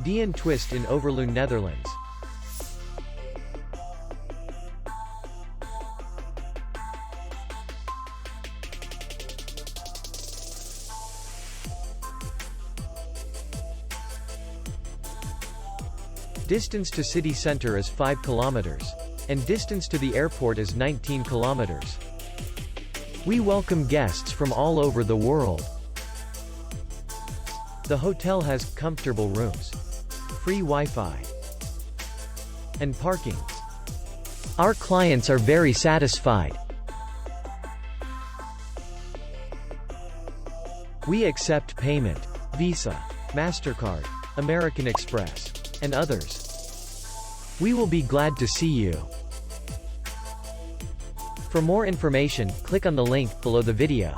Dien Twist in Overloon, Netherlands. Distance to city center is 5 kilometers. And distance to the airport is 19 kilometers. We welcome guests from all over the world. The hotel has comfortable rooms, free Wi-Fi, and parking. Our clients are very satisfied. We accept payment, Visa, MasterCard, American Express, and others. We will be glad to see you. For more information, click on the link below the video.